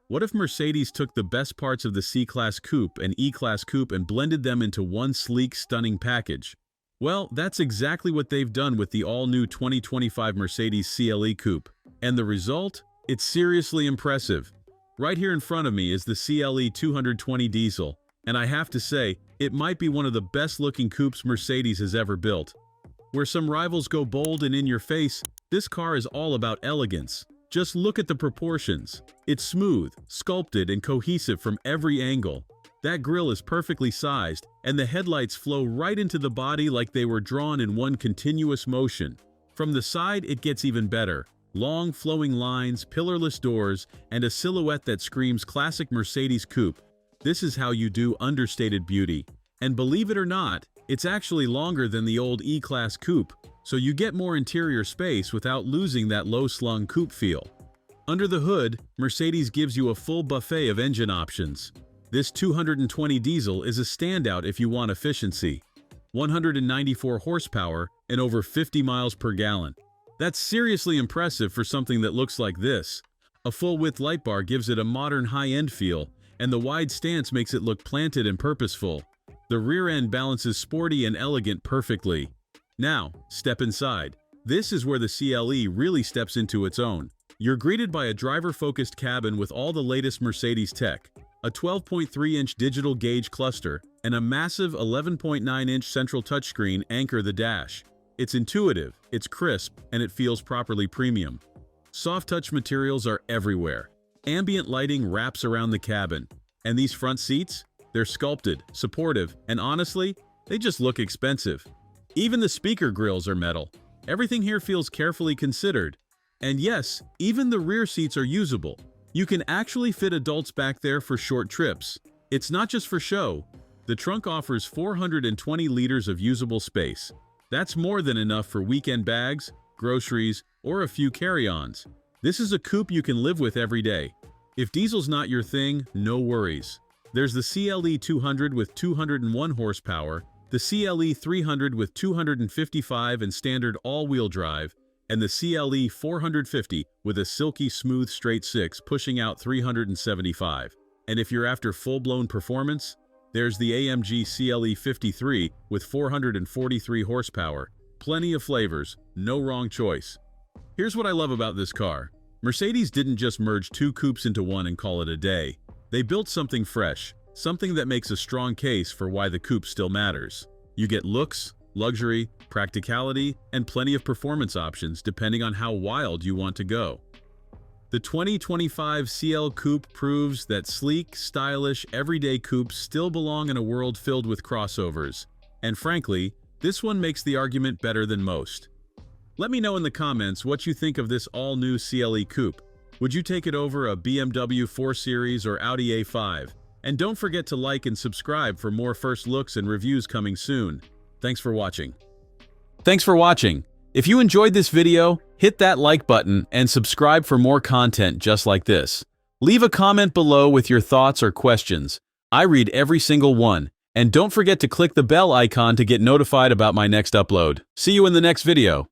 What if Mercedes took the best parts of the C-Class Coupe and E-Class Coupe and blended them into one sleek, stunning package? Well, that's exactly what they've done with the all-new 2025 Mercedes CLE Coupe. And the result? It's seriously impressive. Right here in front of me is the CLE220 diesel, and I have to say, it might be one of the best-looking coupes Mercedes has ever built. Where some rivals go bold and in your face, this car is all about elegance. Just look at the proportions. It's smooth, sculpted, and cohesive from every angle. That grille is perfectly sized, and the headlights flow right into the body like they were drawn in one continuous motion. From the side, it gets even better. Long, flowing lines, pillarless doors, and a silhouette that screams classic Mercedes coupe. This is how you do understated beauty. And believe it or not, it's actually longer than the old E-Class Coupe, so you get more interior space without losing that low-slung coupe feel. Under the hood, Mercedes gives you a full buffet of engine options. This 220 diesel is a standout if you want efficiency. 194 horsepower and over 50 miles per gallon. That's seriously impressive for something that looks like this. A full-width light bar gives it a modern high-end feel, and the wide stance makes it look planted and purposeful. The rear end balances sporty and elegant perfectly. Now, step inside. This is where the CLE really steps into its own. You're greeted by a driver-focused cabin with all the latest Mercedes tech, a 12.3-inch digital gauge cluster, and a massive 11.9-inch central touchscreen anchor the dash. It's intuitive, it's crisp, and it feels properly premium. Soft touch materials are everywhere. Ambient lighting wraps around the cabin. And these front seats? They're sculpted, supportive, and honestly, they just look expensive. Even the speaker grills are metal. Everything here feels carefully considered. And yes, even the rear seats are usable. You can actually fit adults back there for short trips. It's not just for show. The trunk offers 420 liters of usable space. That's more than enough for weekend bags, groceries, or a few carry-ons. This is a coupe you can live with every day. If diesel's not your thing, no worries. There's the CLE200 with 201 horsepower, the CLE300 with 255 and standard all-wheel drive, and the CLE450 with a silky smooth straight 6 pushing out 375. And if you're after full-blown performance, there's the AMG CLE53 with 443 horsepower. Plenty of flavors, no wrong choice. Here's what I love about this car. Mercedes didn't just merge two coupes into one and call it a day. They built something fresh, something that makes a strong case for why the coupe still matters. You get looks, luxury, practicality, and plenty of performance options depending on how wild you want to go. The 2025 CL Coupe proves that sleek, stylish, everyday coupes still belong in a world filled with crossovers. And frankly, this one makes the argument better than most. Let me know in the comments what you think of this all-new CLE Coupe. Would you take it over a BMW 4 Series or Audi A5? And don't forget to like and subscribe for more first looks and reviews coming soon. Thanks for watching. If you enjoyed this video, hit that like button and subscribe for more content just like this. Leave a comment below with your thoughts or questions. I read every single one. And don't forget to click the bell icon to get notified about my next upload. See you in the next video.